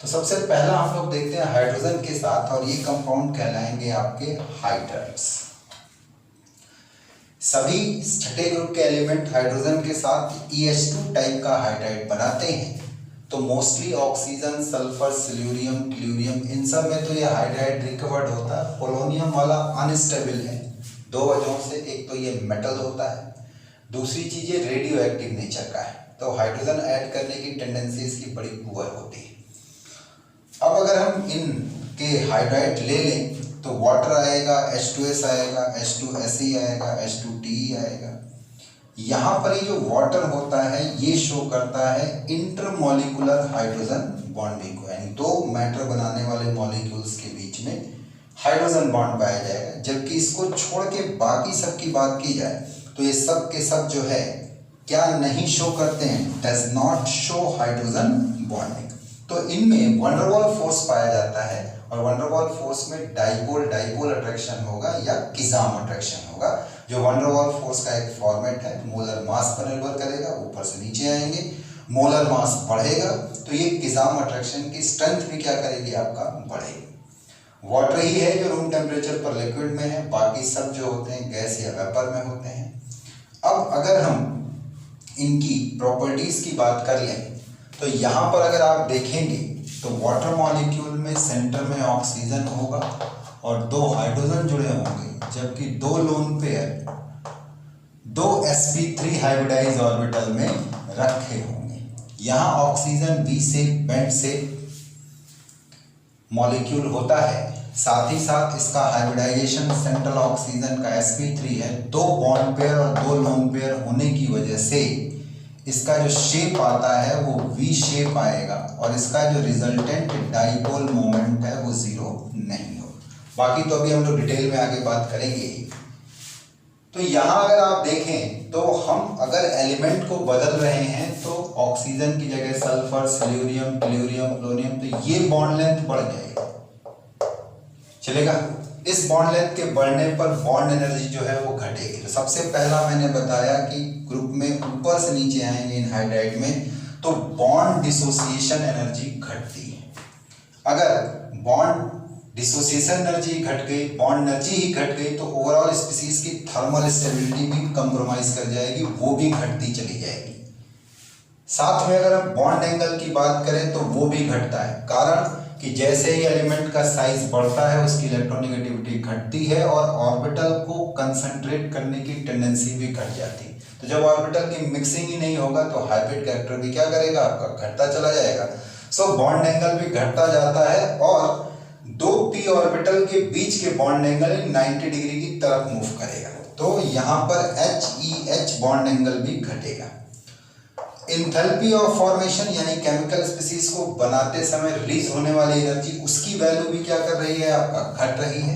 तो सबसे पहला हम लोग देखते हैं हाइड्रोजन के साथ, और ये कंपाउंड कहलाएंगे आपके हाइड्राइड्स। सभी छठे ग्रुप के एलिमेंट हाइड्रोजन के साथ EH2 टाइप का हाइड्राइड बनाते हैं। तो mostly oxygen, sulphur, selenium, tellurium, इन सब में तो ये हाइड्राइड रिकवर्ड होता है। पोलोनियम वाला अनस्टेबल है दो वजहों से, एक तो ये मेटल होता है, दूसरी चीज ये रेडियो एक्टिव नेचर का है, तो हाइड्रोजन ऐड करने की टेंडेंसी इसकी बड़ी पुअर होती है। अब अगर हम इन के हाइड्राइड ले लें तो वाटर आएगा, H2S आएगा, H2SE आएगा, H2TE आएगा। यहाँ पर ये जो वाटर होता है ये शो करता है इंटरमॉलिक्यूलर हाइड्रोजन बॉन्डिंग को, यानी दो मैटर बनाने वाले मॉलिक्यूल्स के बीच में हाइड्रोजन बॉन्ड पाया जाएगा। जबकि इसको छोड़ के बाकी सब की बात की जाए तो ये सब के सब जो है क्या नहीं शो करते हैं, does not show hydrogen bonding. तो इनमें वंडरवॉल फोर्स पाया जाता है और वंडरवॉल फोर्स में डाइपोल डाइपोल अट्रैक्शन होगा या किजाम अट्रैक्शन होगा। जो वंडरवॉल फोर्स का एक फॉर्मेट है, मोलर मास पर निर्भर करेगा, ऊपर से नीचे आएंगे, मोलर मास बढ़ेगा तो ये किजाम अट्रैक्शन की स्ट्रेंथ भी क्या करेगी, आपका बढ़ेगी। वाटर ही है जो रूम टेम्परेचर पर लिक्विड में है, बाकी सब जो होते हैं गैस या वेपर में होते हैं। अब अगर हम इनकी प्रॉपर्टीज की बात कर लें तो यहाँ पर अगर आप देखेंगे तो वाटर मॉलिक्यूल में सेंटर में ऑक्सीजन होगा और दो हाइड्रोजन जुड़े होंगे, जबकि दो लोन पेयर दो sp3 हाइब्रिडाइज ऑर्बिटल में रखे होंगे। यहाँ oxygen V shape bend shape molecule होता है, साथ ही साथ इसका हाइब्रिडाइजेशन सेंट्रल ऑक्सीजन का sp3 है। दो बॉन्ड पेयर और दो लोन पेयर होने की वजह से इसका जो शेप आता है वो V शेप आएगा और इसका जो रिजल्टेंट डाइपोल मोमेंट है वो जीरो नहीं हो। बाकी तो अभी हम लोग डिटेल में आगे बात करेंगे। तो यहाँ अगर आप देखें तो हम अगर एलिमेंट को बदल रहे हैं तो ऑक्सीजन की जगह सल्फर, सिल्यूरियम, टेल्यूरियम, पोलोनियम, तो ये बॉन्ड लेंथ बढ़ जाएगी, चलेगा। इस बॉन्ड लेंथ के बढ़ने पर बॉन्ड एनर्जी जो है वो घटेगी। तो सबसे पहला मैंने बताया कि ग्रुप में ऊपर से नीचे आएंगे इन हाइड्राइड में तो बॉन्ड डिसोसिएशन एनर्जी घटती है। अगर बॉन्ड डिसोसिएशन एनर्जी घट गई, बॉन्ड एनर्जी ही घट गई तो ओवरऑल स्पीसीज की थर्मल स्टेबिलिटी भी कंप्रोमाइज कर जाएगी, वो भी घटती चली जाएगी। साथ में अगर हम बॉन्ड एंगल की बात करें तो वो भी घटता है, कारण कि जैसे ही एलिमेंट का साइज बढ़ता है उसकी इलेक्ट्रोनेगेटिविटी घटती है और ऑर्बिटल को कंसंट्रेट करने की टेंडेंसी भी घट जाती है। तो जब ऑर्बिटल की मिक्सिंग ही नहीं होगा तो हाइब्रिड कैरेक्टर भी क्या करेगा, आपका घटता चला जाएगा। सो बॉन्ड एंगल भी घटता जाता है और दो p ऑर्बिटल के बीच के बॉन्ड एंगल 90 डिग्री की तरफ मूव करेगा, तो यहाँ पर HEH बॉन्ड एंगल भी घटेगा। एंथैल्पी ऑफ फॉर्मेशन यानी केमिकल स्पीसीज को बनाते समय रिलीज होने वाली एनर्जी, उसकी वैल्यू भी क्या कर रही है, आपका घट रही है।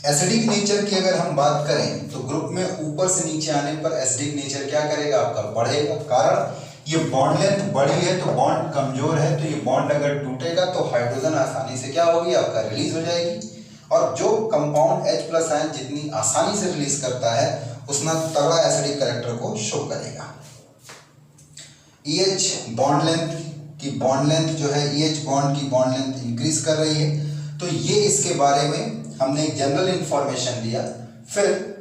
एसिडिक नेचर की अगर हम बात करें तो ग्रुप में ऊपर से नीचे आने पर एसिडिक नेचर क्या करेगा, आपका बढ़ेगा, कारण ये बॉन्ड लेंथ बड़ी है तो बॉन्ड कमजोर है, तो ये बॉन्ड अगर टूटेगा तो हाइड्रोजन आसानी से क्या होगी, आपका रिलीज हो जाएगी। और जो कंपाउंड H+ आयन जितनी आसानी से रिलीज करता है उतना तगड़ा एसिडिक कैरेक्टर को शो करेगा। EH बॉन्ड लेंथ की बॉन्ड लेंथ जो है EH बॉन्ड की बॉन्ड लेंथ इंक्रीज कर रही है, तो ये इसके बारे में हमने एक जनरल इंफॉर्मेशन दिया। फिर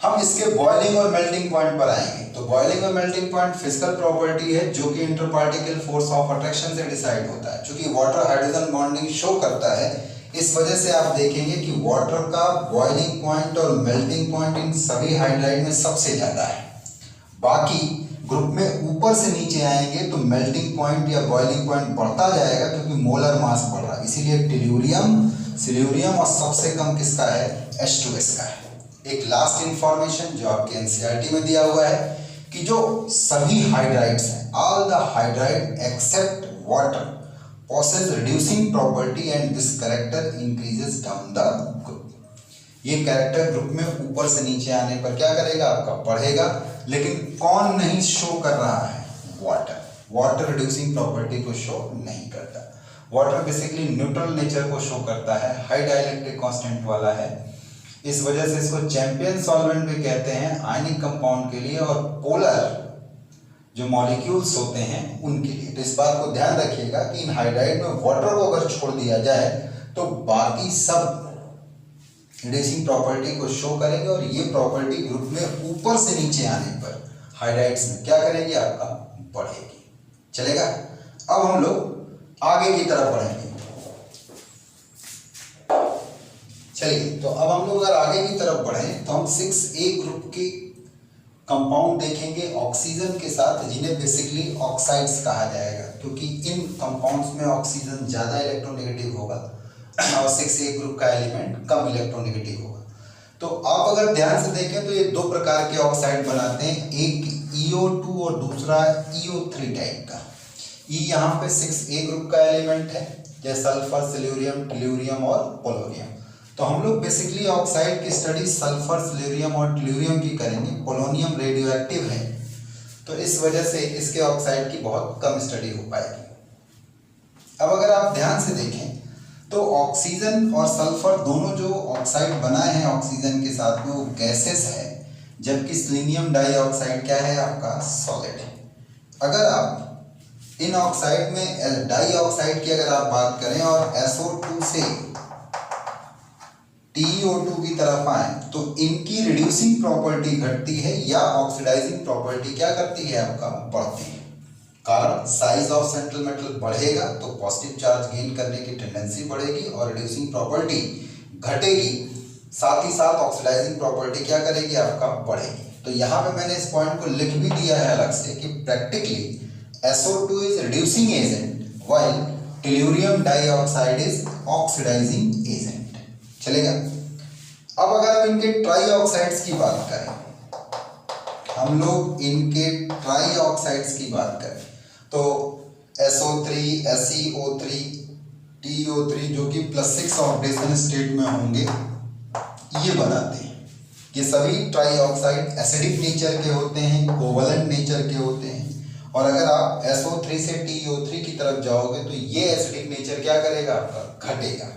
हम इसके बॉइलिंग और मेल्टिंग पॉइंट पर आएंगे। तो बॉइलिंग और मेल्टिंग पॉइंट फिजिकल प्रॉपर्टी है जो कि इंटरपार्टिकल फोर्स ऑफ अट्रैक्शन से डिसाइड होता है। चूंकि वाटर हाइड्रोजन बॉन्डिंग शो करता है इस वजह से आप देखेंगे कि वाटर का बॉइलिंग पॉइंट और मेल्टिंग पॉइंट इन सभी हाइड्राइड में सबसे ज्यादा है। बाकी ग्रुप में ऊपर से नीचे आएंगे तो मेल्टिंग पॉइंट या बॉइलिंग पॉइंट बढ़ता जाएगा क्योंकि मोलर मास बढ़ रहा है, इसीलिए टेल्यूरियम, सिल्यूरियम और सबसे कम किसका है, H2S का है। एक लास्ट इंफॉर्मेशन जो आपके एनसीईआरटी में दिया हुआ है कि जो सभी हाइड्राइड्स हैं, all the hydride except water possess reducing property and this character increases down the group। ये कैरेक्टर ग्रुप में ऊपर से नीचे आने पर क्या करेगा, आपका बढ़ेगा। लेकिन कौन नहीं शो कर रहा है, वाटर। वाटर रिड्यूसिंग प्रॉपर्टी को शो नहीं करता। वाटर बेसिकली न्यूट्रल नेचर को शो करता है, हाई डाइलेक्ट्रिक कांस्टेंट वाला है, इस वजह से इसको चैंपियन सॉल्वेंट भी कहते हैं आयनिक कंपाउंड के लिए और पोलर जो मॉलिक्यूल्स होते हैं उनके लिए। तो इस बात को ध्यान रखिएगा कि इन हाइड्राइड में वाटर को अगर छोड़ दिया जाए तो बाकी सब रिड्यूसिंग प्रॉपर्टी को शो करेंगे और ये प्रॉपर्टी ग्रुप में ऊपर से नीचे आने पर हाइड्राइड्स में क्या करेगी, आपका बढ़ेगी। चलेगा। अब हम लोग आगे की तरफ बढ़ेंगे। चलिए, तो अब हम लोग अगर आगे की तरफ बढ़ें तो हम 6A ग्रुप के कंपाउंड देखेंगे ऑक्सीजन के साथ, जिन्हें बेसिकली ऑक्साइड्स कहा जाएगा, क्योंकि इन कंपाउंड्स में ऑक्सीजन ज़्यादा इलेक्ट्रोनेगेटिव होगा और 6A ग्रुप का एलिमेंट कम इलेक्ट्रोनेगेटिव होगा। तो आप अगर ध्यान से देखें तो ये दो प्रकार के ऑक्साइड बनाते हैं, एक EO2 और दूसरा EO3 टाइप का। E यहाँ पे 6A ग्रुप का एलिमेंट है, जैसे सल्फर, सिल्यूरियम, टेल्यूरियम और पोलोनियम। तो हम लोग बेसिकली ऑक्साइड की स्टडी सल्फर, सिल्यूरियम और टेल्यूरियम की करेंगे। पोलोनियम रेडियो एक्टिव है, तो इस वजह से इसके ऑक्साइड की बहुत कम स्टडी हो पाएगी। अब अगर आप ध्यान से देखें तो ऑक्सीजन और सल्फर दोनों जो ऑक्साइड बनाए हैं ऑक्सीजन के साथ में, वो गैसेस है, जबकि सिलीनियम डाइऑक्साइड क्या है, आपका सॉलिड है। अगर आप इन ऑक्साइड में डाइऑक्साइड की अगर आप बात करें और SO2 से TiO2 की तरफ आए तो इनकी रिड्यूसिंग प्रॉपर्टी घटती है या ऑक्सीडाइजिंग प्रॉपर्टी क्या करती है, आपका बढ़ती है। कारण साइज ऑफ सेंट्रल मेटल बढ़ेगा तो पॉजिटिव चार्ज गेन करने की टेंडेंसी बढ़ेगी और रिड्यूसिंग प्रॉपर्टी घटेगी, साथ ही साथ ऑक्सीडाइजिंग प्रॉपर्टी क्या करेगी, आपका बढ़ेगी। तो यहाँ पे मैंने इस पॉइंट को लिख भी दिया है अलग से कि practically SO2 is reducing agent while tellurium dioxide is oxidising agent. चलेगा। अब अगर हम इनके ट्राइऑक्साइड्स की बात करें, हम लोग इनके ट्राइऑक्साइड्स की बात करें तो SO3, SeO3, TiO3 जो कि +6 ऑक्सीडेशन स्टेट में होंगे, ये बनाते हैं। ये सभी ट्राइऑक्साइड एसिडिक नेचर के होते हैं, कोवलेंट नेचर के होते हैं। और अगर आप SO3 से TiO3 की तरफ जाओगे तो ये एसिडिक नेचर क्या करेगा, आपका घटेगा,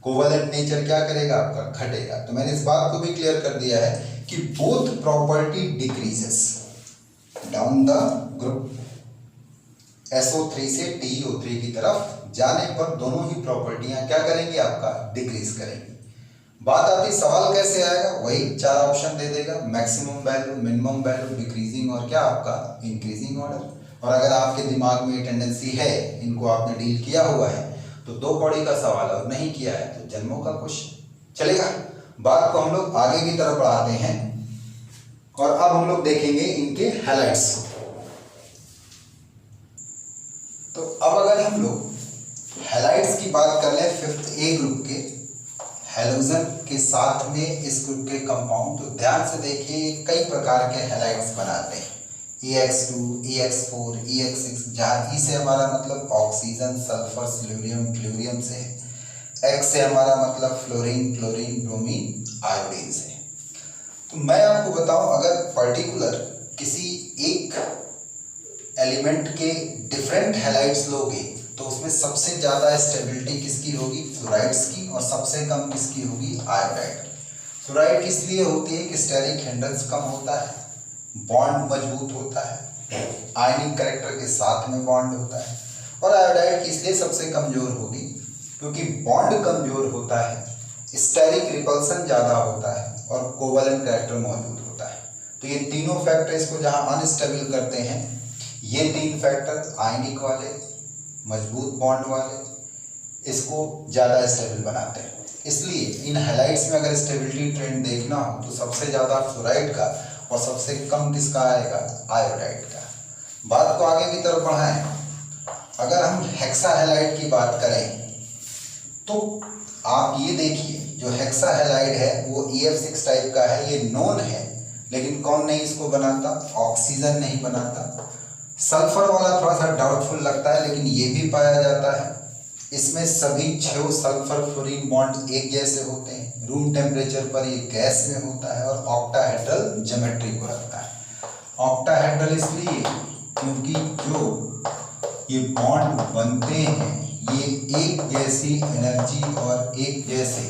कोवलेंट नेचर क्या करेगा, आपका घटेगा। तो मैंने इस बात को भी क्लियर कर दिया है कि both property decreases down the group. SO3 से TiO3 की तरफ जाने पर दोनों ही प्रॉपर्टियां क्या करेंगी, आपका डिक्रीज करेंगी। बात आती सवाल कैसे आएगा, वही 4 ऑप्शन दे देगा, maximum value, minimum value, decreasing और क्या आपका इंक्रीजिंग ऑर्डर। और अगर आपके दिमाग में टेंडेंसी है, इनको आपने डील किया हुआ है, तो 2 कौड़ी का सवाल और नहीं किया है तो जन्मों का क्वेश्चन। चलेगा। बात को हम लोग आगे की तरफ बढ़ाते हैं और अब हम लोग देखेंगे इनके हैलाइड्स। तो अब अगर हम लोग हैलाइड्स की बात कर लें 5A ग्रुप के हैलोजन के साथ में इस ग्रुप के कंपाउंड, तो ध्यान से देखिए कई प्रकार के हैलाइड्स बनाते हैं। EX2, EX4, EX6, जहाँ E से हमारा मतलब ऑक्सीजन, सल्फर, सिल्यूरियम, टेल्यूरियम से, X से हमारा मतलब फ्लोरीन, क्लोरीन, ब्रोमीन, आयोडीन से। तो मैं आपको बताऊं, अगर पर्टिकुलर किसी एक एलिमेंट के डिफरेंट हैलाइड्स लोगे तो उसमें सबसे ज़्यादा स्टेबिलिटी किसकी होगी, फ्लोराइड्स की, और सबसे कम किसकी होगी, आयोडाइड की। फ्लोराइड इसलिए होती है कि स्टेरिक हिंड्रेंस कम होता है, बॉन्ड मजबूत होता है, आयनिक कैरेक्टर के साथ में बॉन्ड होता है। और आयोडाइड की इसलिए सबसे कमजोर होगी क्योंकि बॉन्ड कमजोर होता है, स्टेरिक रिपल्सन ज़्यादा होता है और कोवलेंट कैरेक्टर मौजूद होता है। तो ये तीनों फैक्टर इसको जहाँ अनस्टेबल करते हैं, ये 3 फैक्टर आयनिक वाले, मजबूत बॉन्ड वाले, इसको ज़्यादा स्टेबल बनाते हैं। इसलिए इन हैलाइड्स में अगर स्टेबिलिटी ट्रेंड देखना हो तो सबसे ज़्यादा फ्लोराइड का और सबसे कम किसका आएगा, आयोडाइड का। बात को आगे की तरफ बढ़ाएं, अगर हम हेक्साहैलाइड की बात करें तो आप ये देखिए जो हेक्साहैलाइड है वो EF6 टाइप का है, ये नोन है, लेकिन कौन नहीं इसको बनाता, ऑक्सीजन नहीं बनाता। सल्फर वाला थोड़ा सा डाउटफुल लगता है, लेकिन ये भी पाया जाता है। इसमें सभी 6 सल्फर फ्लोरीन बॉन्ड एक जैसे होते हैं, रूम टेम्परेचर पर ये गैस में होता है और ऑक्टाहेड्रल ज्योमेट्री को रखता है। ऑक्टाहेड्रल इसलिए क्योंकि जो ये बॉन्ड बनते हैं ये एक जैसी एनर्जी और एक जैसे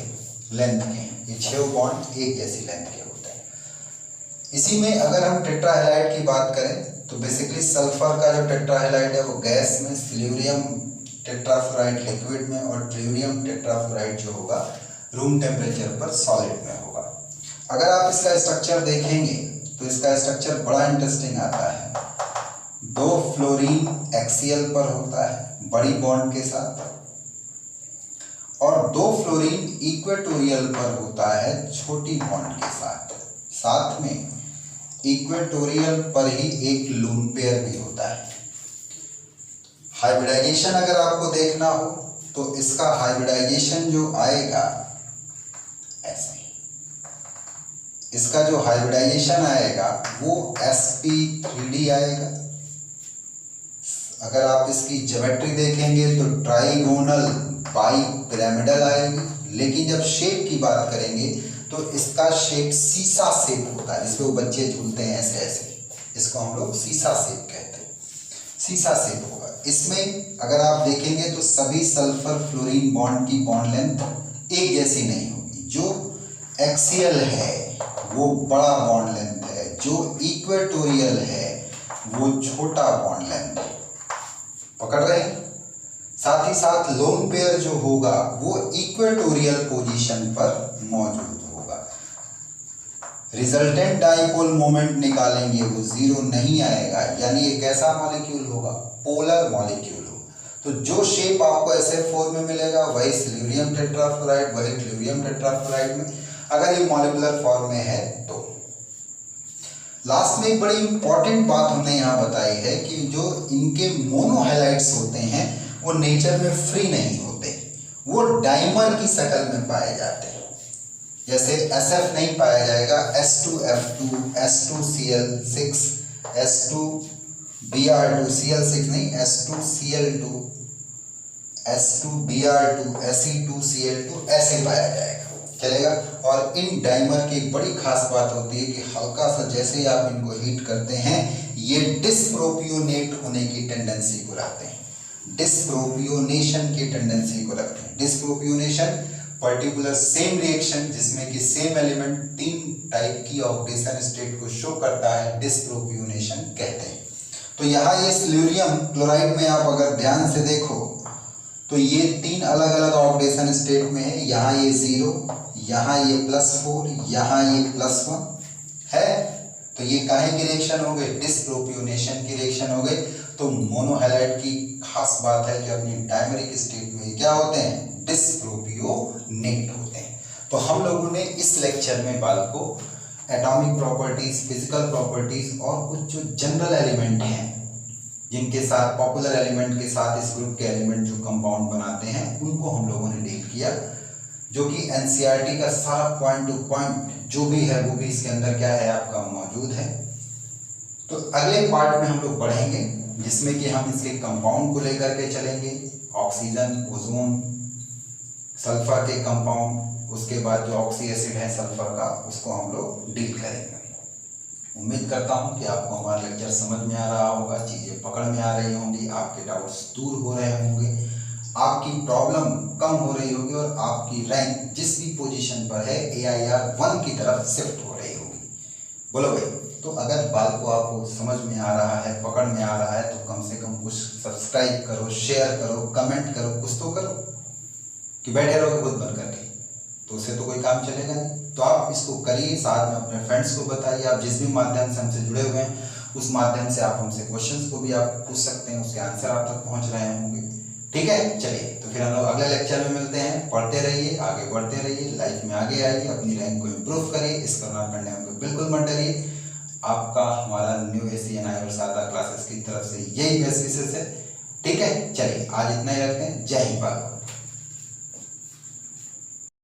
लेंथ के, ये 6 बॉन्ड एक जैसी लेंथ के होते हैं। इसी में अगर हम टेट्राहैलाइड की बात करें तो बेसिकली सल्फर का जो टेट्राहैलाइड है वो गैस में, सिल्यूरियम टेट्राफ्लोराइड लिक्विड में और टेल्यूरियम टेट्राफ्लोराइड जो होगा रूम टेम्परेचर पर सॉलिड में होगा। अगर आप इसका स्ट्रक्चर देखेंगे तो इसका स्ट्रक्चर बड़ा इंटरेस्टिंग आता है। 2 फ्लोरीन एक्सियल पर होता है बड़ी बॉन्ड के साथ, और 2 फ्लोरीन इक्वेटोरियल पर होता है छोटी बॉन्ड के साथ। साथ में इक्वेटोरियल पर ही एक लोन पेयर भी होता है। हाइब्रिडाइजेशन अगर आपको देखना हो तो इसका हाइब्रिडाइजेशन जो आएगा ऐसे, इसका जो हाइब्रिडाइजेशन आएगा वो sp3d आएगा। अगर आप इसकी ज्योमेट्री देखेंगे तो ट्राइगोनल बाई पिरामिडल आएगी, लेकिन जब शेप की बात करेंगे तो इसका शेप सीसा शेप होता है, जिसपे वो बच्चे झूलते हैं ऐसे ऐसे, इसको हम लोग सीसा शेप कहते हैं। सीसा शेप होगा। इसमें अगर आप देखेंगे तो सभी सल्फर फ्लोरीन बॉन्ड की बॉन्ड लेंथ एक जैसी नहीं होगी। जो एक्सियल है वो बड़ा बॉन्ड लेंथ है, जो इक्वेटोरियल है वो छोटा बॉन्ड लेंथ है। पकड़ रहे हैं? साथ ही साथ लोन पेयर जो होगा वो इक्वेटोरियल पोजीशन पर मौजूद होगा। रिजल्टेंट डाइपोल मोमेंट निकालेंगे वो 0 नहीं आएगा, यानी ये कैसा मॉलिक्यूल होगा? पोलर मॉलिक्यूल हो। तो जो शेप आपको SF4 में मिलेगा वही सिल्यूरियम टेट्राफ्लोराइड, वही ट्यूरियम टेट्राफ्लोराइड में, अगर ये मॉलिक्यूलर फॉर्म में है तो। लास्ट में एक बड़ी इंपॉर्टेंट बात हमने यहाँ बताई है कि जो इनके मोनोहैलाइड्स होते हैं वो नेचर में फ्री नहीं होते, वो डाइमर की शक्ल में पाए जाते हैं। जैसे SF नहीं पाया जाएगा, S2F2, S2Cl6, S2Br2Cl6 नहीं, S2Cl2, S2Br2, Se2Cl2 ऐसे पाया जाएगा, चलेगा। और इन डाइमर की एक बड़ी खास बात होती है कि हल्का सा जैसे ही आप इनको हीट करते हैं ये डिसप्रोपियोनेट होने की टेंडेंसी को रखते हैं, डिसप्रोपियोनेशन की टेंडेंसी को रखते हैं। डिसप्रोपियोनेशन पर्टिकुलर सेम रिएक्शन जिसमें कि सेम एलिमेंट 3 टाइप की ऑक्सीडेशन स्टेट को शो करता है, डिसप्रोपियोनेशन कहते हैं। तो यहाँ ये सिल्यूरियम क्लोराइड में आप अगर ध्यान से देखो तो ये 3 अलग अलग ऑक्सीडेशन स्टेट में है। यहाँ ये 0, यहाँ ये +4, यहाँ ये +1 है। तो ये काहे की रिएक्शन हो गई? डिसप्रोपियोनेशन की रिएक्शन हो गई। तो मोनोहैलाइड की खास बात है कि अपनी डायमरिक स्टेट में क्या होते हैं? डिसप्रोपियोनेट होते हैं। तो हम लोगों ने इस लेक्चर में बाल को एटॉमिक प्रॉपर्टीज, फिजिकल प्रॉपर्टीज और कुछ जो जनरल एलिमेंट हैं जिनके साथ, पॉपुलर एलिमेंट के साथ इस ग्रुप के एलिमेंट जो कंपाउंड बनाते हैं उनको हम लोगों ने डील किया, जो कि NCERT का सारा पॉइंट टू पॉइंट जो भी है वो भी इसके अंदर क्या है आपका मौजूद है। तो अगले पार्ट में हम लोग पढ़ेंगे जिसमें कि हम इसके कंपाउंड को लेकर के चलेंगे, ऑक्सीजन, ओजोन, सल्फर के कंपाउंड, उसके बाद जो ऑक्सी एसिड है सल्फर का उसको हम लोग डील करेंगे। उम्मीद करता हूँ कि आपको हमारा लेक्चर समझ में आ रहा होगा, चीज़ें पकड़ में आ रही होंगी, आपके डाउट्स दूर हो रहे होंगे, आपकी प्रॉब्लम कम हो रही होगी और आपकी रैंक जिस भी पोजीशन पर है AIR 1 की तरफ शिफ्ट हो रही होगी। बोलो भाई। तो अगर बात को आपको समझ में आ रहा है, पकड़ में आ रहा है तो कम से कम कुछ सब्सक्राइब करो, शेयर करो, कमेंट करो, कुछ तो करो, कि बैठे रहोगे खुद बन करके, तो उससे तो कोई काम चलेगा नहीं। तो आप इसको करिए, साथ में अपने फ्रेंड्स को बताइए। आप जिस भी माध्यम से हमसे जुड़े हुए हैं उस माध्यम से आप हमसे क्वेश्चंस को भी आप पूछ सकते हैं, उसके आंसर आप तक पहुंच रहे होंगे। ठीक है, चलिए तो फिर हम लोग अगले लेक्चर में मिलते हैं। पढ़ते रहिए, आगे बढ़ते रहिए, लाइफ में आगे आइए, अपनी रैंक को इम्प्रूव करिए। इस करना पढ़ने में बिल्कुल मत डरिए। आपका हमारा न्यू ACNI और सादा क्लासेस की तरफ से यही बेस्ट विशेष है। ठीक है, चलिए आज इतना ही रखते हैं। जय हिंद।